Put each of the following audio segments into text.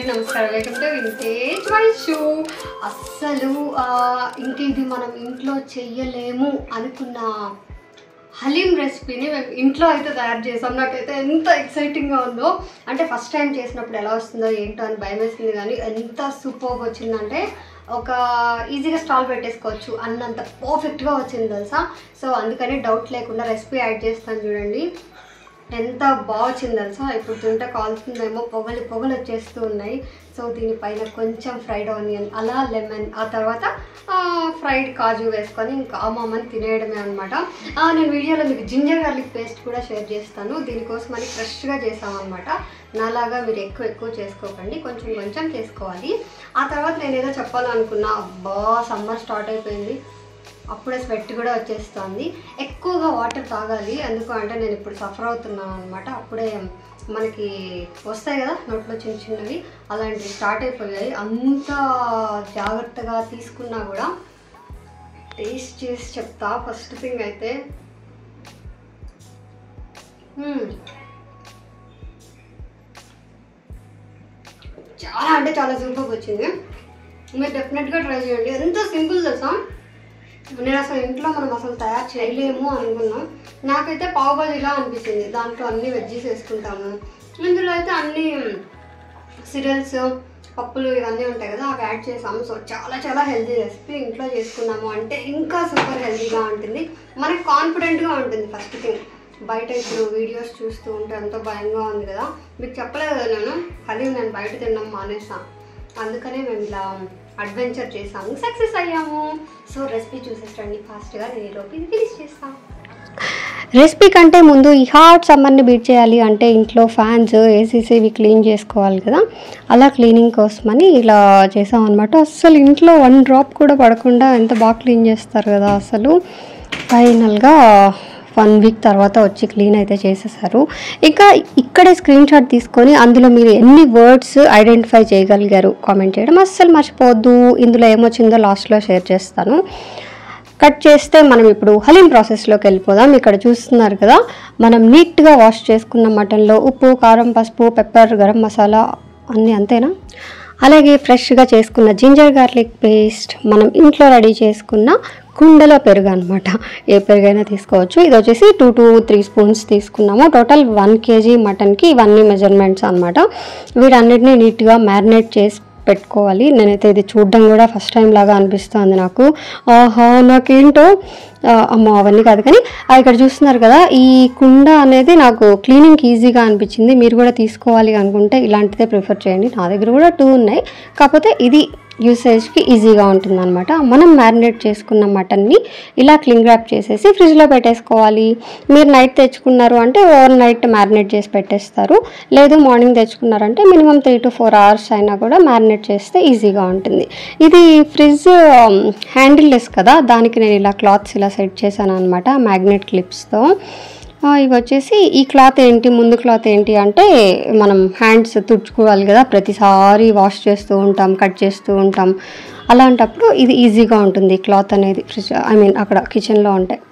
అందరికీ నమస్కారం. Welcome to vintage my show. అస్సలు ఇంక ఇది మనం ఇంట్లో చెయ్యలేము అనుకున్న హలీం రెసిపీని మేము ఇంట్లో అయితే తయారు చేసాం. నాకైతే ఎంత ఎక్సైటింగ్గా ఉందో, అంటే ఫస్ట్ టైం చేసినప్పుడు ఎలా వస్తుందో ఏంటో అని భయం వేసింది, కానీ ఎంత సూపర్గా వచ్చిందంటే ఒక ఈజీగా స్టాల్ పెట్టేసుకోవచ్చు అన్నంత పర్ఫెక్ట్గా వచ్చింది తెలుసా. సో అందుకని డౌట్ లేకుండా రెసిపీ యాడ్ చేస్తాను. చూడండి ఎంత బాగా వచ్చింది తెలుసా. ఇప్పుడు తింటే కాల్తుందేమో, పొగలు వచ్చేస్తూ ఉన్నాయి. సో దీనిపైన కొంచెం ఫ్రైడ్ ఆనియన్, అలా లెమన్, ఆ తర్వాత ఫ్రైడ్ కాజు వేసుకొని ఇంకా అమ్మమ్మని తినేయడమే అనమాట. నేను వీడియోలో మీకు జింజర్ గార్లిక్ పేస్ట్ కూడా షేర్ చేస్తాను. దీనికోసం అని ఫ్రెష్గా చేసామన్నమాట. నాలాగా మీరు ఎక్కువ చేసుకోకండి, కొంచెం చేసుకోవాలి. ఆ తర్వాత నేను ఏదో చెప్పాలనుకున్నా, అబ్బా సమ్మర్ స్టార్ట్ అయిపోయింది, అప్పుడే స్వెట్ కూడా వచ్చేస్తుంది. ఎక్కువగా వాటర్ తాగాలి, ఎందుకు అంటే నేను ఇప్పుడు సఫర్ అవుతున్నాను అనమాట. అప్పుడే మనకి వస్తాయి కదా నోట్లో చిన్నవి, అలాంటివి స్టార్ట్ అయిపోయాయి. అంత జాగ్రత్తగా తీసుకున్నా కూడా టేస్ట్ చేసి చెప్తా. ఫస్ట్ థింగ్ అయితే చాలా అంటే చాలా సూపర్గా వచ్చింది. మీరు డెఫినెట్గా ట్రై చేయండి. ఎంత సింపుల్ తెలుసా. నేను అసలు ఇంట్లో మనం అసలు తయారు చేయలేము అనుకున్నాం. నాకైతే పావ్ భాజీలా అనిపించింది. దాంట్లో అన్ని వెజ్జీస్ వేసుకుంటాము, ఇందులో అయితే అన్ని సిరియల్స్, పప్పులు ఇవన్నీ ఉంటాయి కదా, అవి యాడ్ చేసాము. సో చాలా హెల్తీ రెసిపీ. ఇంట్లో చేసుకున్నాము అంటే ఇంకా సూపర్ హెల్తీగా ఉంటుంది, మనకి కాన్ఫిడెంట్గా ఉంటుంది. ఫస్ట్ థింగ్, బయట ఇప్పుడు వీడియోస్ చూస్తూ ఉంటే ఎంతో భయంగా ఉంది కదా. మీకు చెప్పలేదు కదా నేను బయట తినడం మానేసాను. అందుకనే మేము ఇలా అడ్వెంచర్ చేసాము, సక్సెస్ అయ్యాము. సో రెసిపీ చూసేసండి ఫాస్ట్గా, నేను ఈలోపు ఇది ఫినిష్ చేస్తాను. రెసిపీ కంటే ముందు ఈ హాట్ సమ్మర్ని బీట్ చేయాలి అంటే ఇంట్లో ఫ్యాన్స్, ఏసీస్ ఇవి క్లీన్ చేసుకోవాలి కదా. అలా క్లీనింగ్ కోసమని ఇలా చేసాం అనమాట. అస్సలు ఇంట్లో 1 డ్రాప్ కూడా పడకుండా ఎంత బాగా క్లీన్ చేస్తారు కదా. అసలు ఫైనల్గా 1 వీక్ తర్వాత వచ్చి క్లీన్ అయితే చేసేసారు. ఇంకా ఇక్కడే స్క్రీన్ షాట్ తీసుకొని అందులో మీరు ఎన్ని వర్డ్స్ ఐడెంటిఫై చేయగలిగారు కామెంట్ చేయడం అస్సలు మర్చిపోవద్దు. ఇందులో ఏమొచ్చిందో లాస్ట్లో షేర్ చేస్తాను. కట్ చేస్తే మనం ఇప్పుడు హలీం ప్రాసెస్లోకి వెళ్ళిపోదాం. ఇక్కడ చూస్తున్నారు కదా, మనం నీట్గా వాష్ చేసుకున్న మటన్లో ఉప్పు, కారం, పసుపు, పెప్పర్, గరం మసాలా అన్నీ అంతేనా. అలాగే ఫ్రెష్గా చేసుకున్న జింజర్ గార్లిక్ పేస్ట్, మనం ఇంట్లో రెడీ చేసుకున్న కుండలో పెరుగు అనమాట. ఏ పెరుగైనా తీసుకోవచ్చు. ఇది వచ్చేసి 2 to 3 స్పూన్స్ తీసుకున్నాము. టోటల్ 1 kg మటన్కి ఇవన్నీ మెజర్మెంట్స్ అనమాట. వీటన్నిటిని నీట్గా మ్యారినేట్ చేసి పెట్టుకోవాలి. నేనైతే ఇది చూడడం కూడా ఫస్ట్ టైం లాగా అనిపిస్తుంది నాకు. నాకేంటో అమ్మ అవన్నీ కాదు, కానీ ఇక్కడ చూస్తున్నారు కదా, ఈ కుండ అనేది నాకు క్లీనింగ్కి ఈజీగా అనిపించింది. మీరు కూడా తీసుకోవాలి అనుకుంటే ఇలాంటిదే ప్రిఫర్ చేయండి. నా దగ్గర కూడా 2 ఉన్నాయి, కాకపోతే ఇది యూసేజ్కి ఈజీగా ఉంటుంది అనమాట. మనం మ్యారినేట్ చేసుకున్న మటన్ని ఇలా క్లింగ్ ర్యాప్ చేసేసి ఫ్రిడ్జ్లో పెట్టేసుకోవాలి. మీరు నైట్ తెచ్చుకున్నారు అంటే ఓవర్ నైట్ మ్యారినేట్ చేసి పెట్టేస్తారు. లేదు మార్నింగ్ తెచ్చుకున్నారంటే మినిమం 3 to 4 hours అయినా కూడా మ్యారినేట్ చేస్తే ఈజీగా ఉంటుంది. ఇది ఫ్రిడ్జ్ హ్యాండిల్ లెస్ కదా, దానికి నేను ఇలా క్లాత్స్ ఇలా సెట్ చేశాను అనమాట మ్యాగ్నెట్ క్లిప్స్తో. ఇవి వచ్చేసి ఈ క్లాత్ ఏంటి, ముందు క్లాత్ ఏంటి అంటే మనం హ్యాండ్స్ తుడుచుకోవాలి కదా, ప్రతిసారి వాష్ చేస్తూ ఉంటాం, కట్ చేస్తూ ఉంటాం. అలాంటప్పుడు ఇది ఈజీగా ఉంటుంది క్లాత్ అనేది ఫ్రిడ్జ్ అక్కడ కిచెన్లో ఉంటాయి.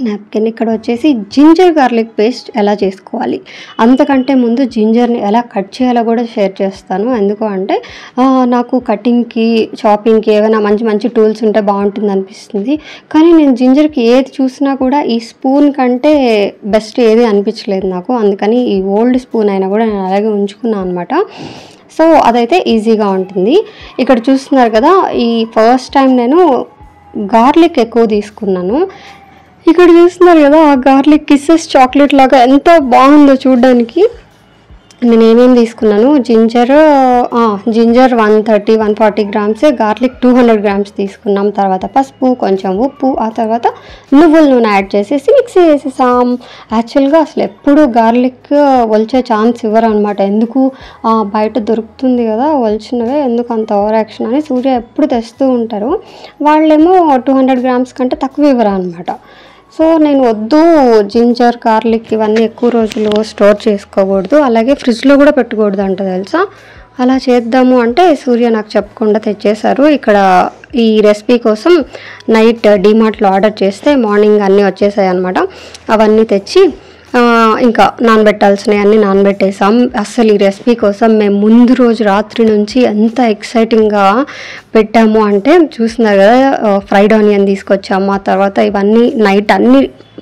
నాప్కిన్. ఇక్కడ వచ్చేసి జింజర్ గార్లిక్ పేస్ట్ ఎలా చేసుకోవాలి, అంతకంటే ముందు జింజర్ని ఎలా కట్ చేయాలో కూడా షేర్ చేస్తాను. ఎందుకు అంటే నాకు కటింగ్కి, చాపింగ్కి ఏమైనా మంచి టూల్స్ ఉంటే బాగుంటుంది అనిపిస్తుంది. కానీ నేను జింజర్కి ఏది చూసినా కూడా ఈ స్పూన్ కంటే బెస్ట్ ఏది అనిపించలేదు నాకు. అందుకని ఈ ఓల్డ్ స్పూన్ అయినా కూడా నేను అలాగే ఉంచుకున్నాను అనమాట. సో అదైతే ఈజీగా ఉంటుంది. ఇక్కడ చూస్తున్నారు కదా, ఈ ఫస్ట్ టైం నేను గార్లిక్ ఎక్కువ తీసుకున్నాను. ఇక్కడ చూస్తున్నారు కదా, ఆ గార్లిక్ కిస్సెస్ చాక్లెట్ లాగా ఎంత బాగుందో చూడడానికి. నేను ఏమేమి తీసుకున్నాను, జింజర్ 130-140 గ్రామ్స్, గార్లిక్ 200 గ్రామ్స్ తీసుకున్నాం. తర్వాత పసుపు, కొంచెం ఉప్పు, ఆ తర్వాత నువ్వుల నూనె యాడ్ చేసేసి మిక్సీ చేసేసాం. యాక్చువల్గా అసలు ఎప్పుడు గార్లిక్ ఒలిచే ఛాన్స్ ఇవ్వరు అనమాట. ఎందుకు బయట దొరుకుతుంది కదా ఒలిచినవే, ఎందుకు అంత ఓవర్ యాక్షన్ అని సూర్య ఎప్పుడు తెస్తూ ఉంటారు. వాళ్ళేమో 200 గ్రామ్స్ కంటే తక్కువ ఇవ్వరు అనమాట. సో నేను వద్దు, జింజర్ గార్లిక్ ఇవన్నీ ఎక్కువ రోజులు స్టోర్ చేసుకోకూడదు, అలాగే ఫ్రిడ్జ్లో కూడా పెట్టకూడదు అంట తెలుసా. అలా చేద్దాము అంటే సూర్య నాకు చెప్పకుండా తెచ్చేశారు. ఇక్కడ ఈ రెసిపీ కోసం నైట్ డీమార్ట్లో ఆర్డర్ చేస్తే మార్నింగ్ అన్నీ వచ్చేసాయి అనమాట. అవన్నీ తెచ్చి ఇంకా నానబెట్టాల్సినవి అన్నీ నానబెట్టేసాం. అస్సలు ఈ రెసిపీ కోసం మేము ముందు రోజు రాత్రి నుంచి ఎంత ఎక్సైటింగ్గా పెట్టాము అంటే చూస్తున్నారు కదా, ఫ్రైడ్ ఆనియన్ తీసుకొచ్చాము. ఆ తర్వాత ఇవన్నీ నైట్ అన్నీ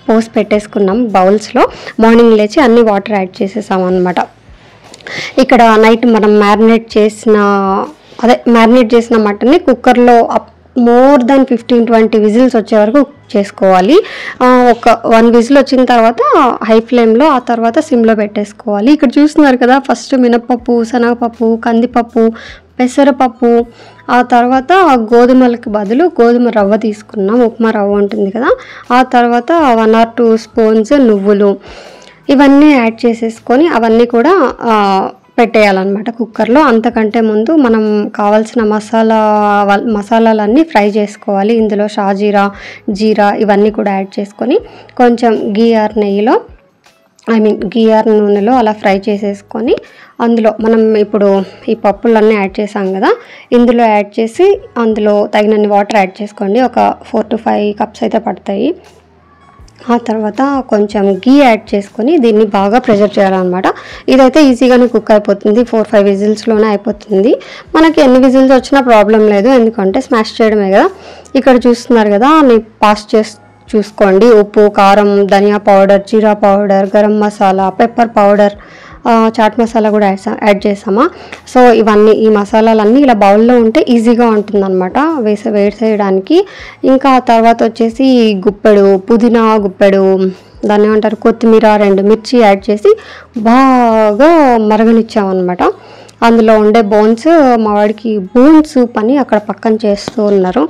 పోసి పెట్టేసుకున్నాం బౌల్స్లో. మార్నింగ్ లేచి అన్ని వాటర్ యాడ్ చేసేసాం అనమాట. ఇక్కడ నైట్ మనం మ్యారినేట్ చేసిన మటన్ని కుక్కర్లో మోర్ దాన్ 15-20 విజిల్స్ వచ్చే వరకు చేసుకోవాలి. ఒక 1 విజిల్ వచ్చిన తర్వాత హై ఫ్లేమ్లో, ఆ తర్వాత సిమ్లో పెట్టేసుకోవాలి. ఇక్కడ చూస్తున్నారు కదా, ఫస్ట్ మినప్పప్పు, శనగపప్పు, కందిపప్పు, పెసరపప్పు, ఆ తర్వాత గోధుమలకు బదులు గోధుమ రవ్వ తీసుకున్నాం, ఉప్మా రవ్వ ఉంటుంది కదా. ఆ తర్వాత 1 or 2 స్పూన్స్ నువ్వులు, ఇవన్నీ యాడ్ చేసేసుకొని అవన్నీ కూడా పెట్టేయాలన్నమాట కుక్కర్లో. అంతకంటే ముందు మనం కావాల్సిన మసాలాలన్నీ ఫ్రై చేసుకోవాలి. ఇందులో షాజీరా, జీరా ఇవన్నీ కూడా యాడ్ చేసుకొని కొంచెం గీ ఆర్ నూనెలో అలా ఫ్రై చేసేసుకొని అందులో మనం ఇప్పుడు ఈ పప్పులన్నీ యాడ్ చేసాం కదా, ఇందులో యాడ్ చేసి అందులో తగినన్ని వాటర్ యాడ్ చేసుకోండి. ఒక 4 to 5 cups అయితే పడతాయి. ఆ తర్వాత కొంచెం గీ యాడ్ చేసుకొని దీన్ని బాగా ప్రెషర్ చేయాలన్నమాట. ఇదైతే ఈజీగానే కుక్ అయిపోతుంది, 4-5 విజిల్స్లోనే అయిపోతుంది. మనకి ఎన్ని విజిల్స్ వచ్చినా ప్రాబ్లం లేదు, ఎందుకంటే స్మాష్ చేయడమే కదా. ఇక్కడ చూస్తున్నారు కదా, పాస్ చూసుకోండి. ఉప్పు, కారం, ధనియా పౌడర్, జీరా powder, garam masala, pepper powder, chaat masala కూడా యాడ్ చేసామా. సో ఇవన్నీ, ఈ మసాలాలన్నీ ఇలా బౌల్లో ఉంటే ఈజీగా ఉంటుందన్నమాట వేసేయడానికి. ఇంకా తర్వాత వచ్చేసి గుప్పెడు పుదీనా, గుప్పెడు దాన్ని ఏమంటారు, కొత్తిమీర, 2 మిర్చి యాడ్ చేసి బాగా మరగనిచ్చామన్నమాట. అందులో ఉండే బోన్స్, మా వాడికి బోన్ సూప్ అని అక్కడ పక్కన చేస్తూ ఉన్నారు.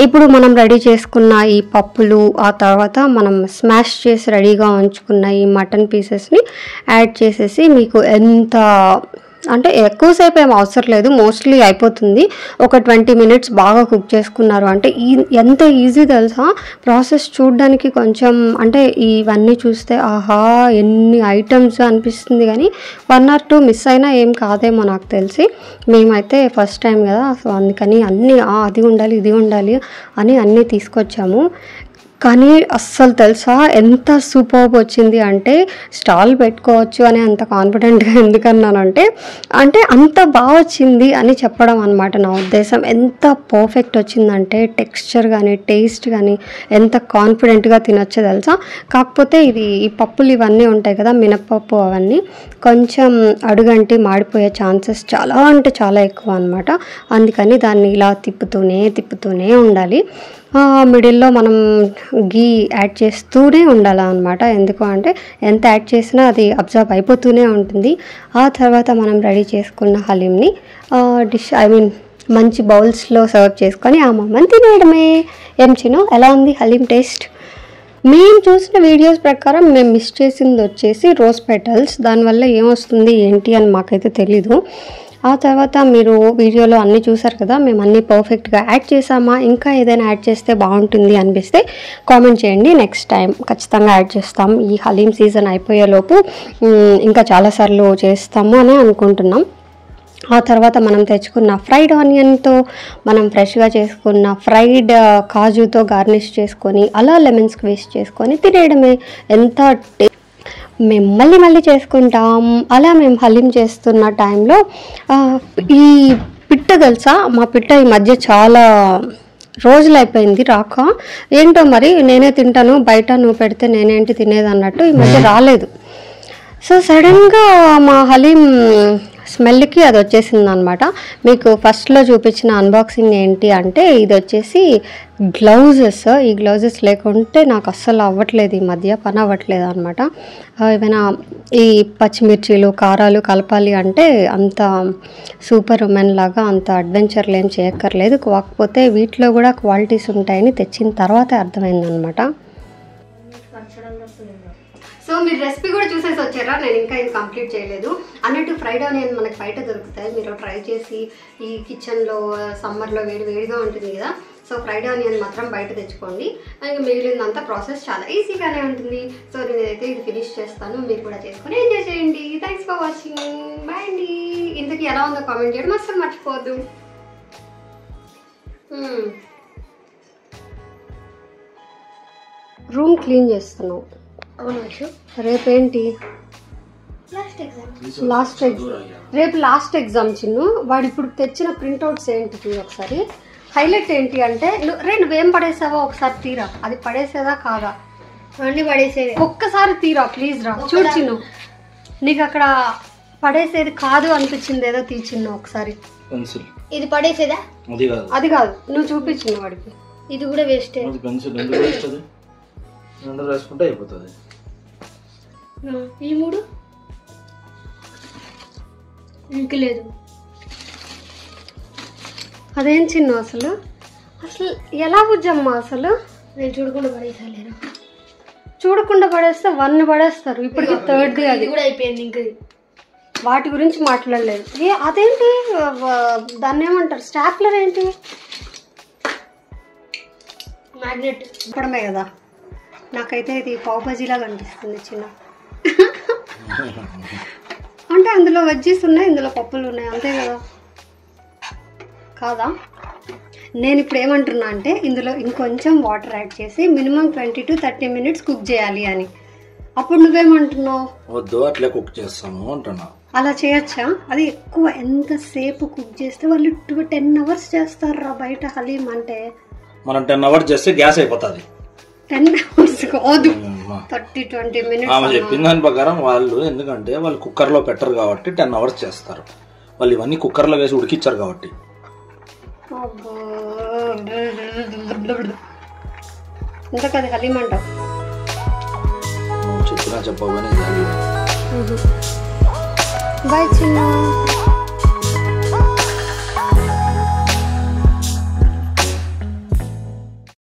ఇప్పుడు మనం రెడీ చేసుకున్న ఈ పప్పులు, ఆ తర్వాత మనం స్మాష్ చేసి రెడీగా ఉంచుకున్న ఈ మటన్ పీసెస్ని యాడ్ చేసేసి, మీకు ఎంత అంటే ఎక్కువసేపు ఏం అవసరం లేదు, మోస్ట్లీ అయిపోతుంది. ఒక 20 minutes బాగా కుక్ చేసుకున్నారు అంటే ఎంత ఈజీ తెలుసా ప్రాసెస్. చూడడానికి కొంచెం అంటే ఇవన్నీ చూస్తే ఆహా ఎన్ని ఐటమ్స్ అనిపిస్తుంది, కానీ 1 or 2 మిస్ అయినా ఏం కాదేమో నాకు తెలిసి. మేమైతే ఫస్ట్ టైం కదా, సో అందుకని అన్నీ అది ఉండాలి ఇది ఉండాలి అని అన్నీ తీసుకొచ్చాము. కానీ అస్సలు తెలుసా ఎంత సూపర్బ్ వచ్చింది అంటే, స్టాల్ పెట్టుకోవచ్చు అని అంత కాన్ఫిడెంట్గా ఎందుకన్నానంటే అంత బాగా వచ్చింది అని చెప్పడం అనమాట నా ఉద్దేశం. ఎంత పర్ఫెక్ట్ వచ్చిందంటే టెక్స్చర్ కానీ టేస్ట్ కానీ ఎంత కాన్ఫిడెంట్గా తినొచ్చో తెలుసా. కాకపోతే ఈ పప్పులు ఇవన్నీ ఉంటాయి కదా, మినప్పప్పు అవన్నీ కొంచెం అడుగంటి మాడిపోయే ఛాన్సెస్ చాలా అంటే చాలా ఎక్కువ అనమాట. అందుకని దాన్ని ఇలా తిప్పుతూనే ఉండాలి. మిడిల్లో మనం గీ యాడ్ చేస్తూనే ఉండాలన్నమాట. ఎందుకు అంటే ఎంత యాడ్ చేసినా అది అబ్జర్వ్ అయిపోతూనే ఉంటుంది. ఆ తర్వాత మనం రెడీ చేసుకున్న హలీంని మంచి బౌల్స్లో సర్వ్ చేసుకొని ఆ మమ్మల్ని తినేయడమే. ఏం చిను, ఎలా ఉంది హలీం టేస్ట్? మేము చూసిన వీడియోస్ ప్రకారం మేము మిస్ చేసింది వచ్చేసి రోజ్ పెటల్స్. దానివల్ల ఏమొస్తుంది ఏంటి అని మాకైతే తెలీదు. ఆ తర్వాత మీరు వీడియోలో అన్నీ చూసారు కదా, మేము అన్నీ పర్ఫెక్ట్గా యాడ్ చేసామా, ఇంకా ఏదైనా యాడ్ చేస్తే బాగుంటుంది అనిపిస్తే కామెంట్ చేయండి. నెక్స్ట్ టైం ఖచ్చితంగా యాడ్ చేస్తాం. ఈ హలీం సీజన్ అయిపోయేలోపు ఇంకా చాలాసార్లు చేస్తాము అని అనుకుంటున్నాం. ఆ తర్వాత మనం తెచ్చుకున్న ఫ్రైడ్ ఆనియన్తో, మనం ఫ్రెష్గా చేసుకున్న ఫ్రైడ్ కాజుతో గార్నిష్ చేసుకొని అలా లెమన్ స్క్వీజ్ చేసుకొని తినేయడమే. ఎంత మేము మళ్ళీ చేసుకుంటాం. అలా మేము హలీం చేస్తున్న టైంలో ఈ పిట్ట తెలుసా, మా పిట్ట ఈ మధ్య చాలా రోజులు అయిపోయింది రాక. ఏంటో మరి, నేనే తింటాను బయట, నువ్వు పెడితే నేనేంటి తినేది అన్నట్టు ఈ మధ్య రాలేదు. సో సడన్గా మా హలీం స్మెల్కి అది వచ్చేసింది అనమాట. మీకు ఫస్ట్లో చూపించిన అన్బాక్సింగ్ ఏంటి అంటే, ఇది వచ్చేసి గ్లౌజెస్. ఈ గ్లౌజెస్ లేకుంటే నాకు అస్సలు అవ్వట్లేదు, ఈ మధ్య పని అవ్వట్లేదు అనమాట. ఏమైనా ఈ పచ్చిమిర్చీలు, కారాలు కలపాలి అంటే అంత సూపర్ ఉమెన్ లాగా అంత అడ్వెంచర్లు ఏం చేయక్కర్లేదు. కాకపోతే వీటిలో కూడా క్వాలిటీస్ ఉంటాయని తెచ్చిన తర్వాతే అర్థమైందనమాట. సో మీరు రెసిపీ కూడా చూసేసి వచ్చారా? నేను ఇంకా ఇది కంప్లీట్ చేయలేదు అన్నట్టు. ఫ్రైడ్ ఆనియన్ మనకి బయట దొరుకుతాయి, మీరు ట్రై చేసి ఈ కిచెన్లో సమ్మర్లో వేడిగా ఉంటుంది కదా, సో ఫ్రైడ్ ఆనియన్ మాత్రం బయట తెచ్చుకోండి. ఇంకా మిగిలినంత ప్రాసెస్ చాలా ఈజీగానే ఉంటుంది. సో నేనైతే ఇది ఫినిష్ చేస్తాను, మీరు కూడా చేసుకొని ఎంజాయ్ చేయండి. థ్యాంక్స్ ఫర్ వాచింగ్, బాయ్ అండి. ఇంతకీ ఎలా ఉందో కామెంట్ చేయడం అస్సలు మర్చిపోవద్దు. రూమ్ క్లీన్ చేస్తున్నావు. రేపేంటి లాస్ట్ రేపు లాస్ట్ ఎగ్జామ్ చిన్ను. వాడు ఇప్పుడు తెచ్చిన ప్రింట్అవుట్స్ ఏంటి చూడు ఒకసారి. హైలైట్ ఏంటి అంటే నువ్వేం పడేసావో ఒకసారి తీరా. అది పడేసేదా కాదా అన్ని పడేసేది. ఒక్కసారి తీరా ప్లీజ్ రా. చూడు చిన్ను, నీకు అక్కడ పడేసేది కాదు అనిపించింది ఏదో తీచిన్ను ఒకసారి. ఇది పడేసేదా? అది కాదు, నువ్వు చూపించింది వాడికి. ఇది కూడా వేస్ట్. ఈ 3 ఇంక లేదు. అదేం చిన్ను అసలు ఎలా బుజ్జమ్మా అసలు? నేను చూడకుండా పడేసాను. చూడకుండా పడేస్తే 1 పడేస్తారు. ఇప్పటికి 3rd అది కూడా అయిపోయింది. ఇంక వాటి గురించి మాట్లాడలేదు. అదేంటి దాన్ని ఏమంటారు, స్టాప్లర్ ఏంటి? మ్యాగ్నెట్ ఇప్పడమే కదా. నాకైతే ఇది పావు బజీలా కనిపిస్తుంది చిన్న. అంటే అందులో వెజ్జీస్ ఉన్నాయి, ఇందులో పప్పులు ఉన్నాయి, అంతే కదా కాదా? నేను ఇప్పుడు ఏమంటున్నా అంటే ఇందులో ఇంకొంచెం వాటర్ యాడ్ చేసి మినిమం 20 to 30 minutes కుక్ చేయాలి అని. అప్పుడు నువ్వేమంటున్నావు? వద్దు, అట్లే కుక్ చేస్తాను అంటున్నా. అలా చేయొచ్చా? అది ఎక్కువ ఎంతసేపు కుక్ చేస్తే వాళ్ళు 10 hours చేస్తారా బయట హలీం అంటే. మనం 10 hours చేస్తే గ్యాస్ అయిపోతుంది. 10 hours కాదు, 30-20 minutes. ఆమె చెప్పిన దాని ప్రకారం వాళ్ళు, ఎందుకంటే వాళ్ళు కుక్కర్ లో పెట్టరు కాబట్టి 10 hours చేస్తారు. వాళ్ళు ఇవన్నీ కుక్కర్ లో వేసి ఉడికిచ్చారు కాబట్టి. ఇంతకది హలీం అంటావు. చెప్పినా చెప్పగానే బాయ్ చిన్న.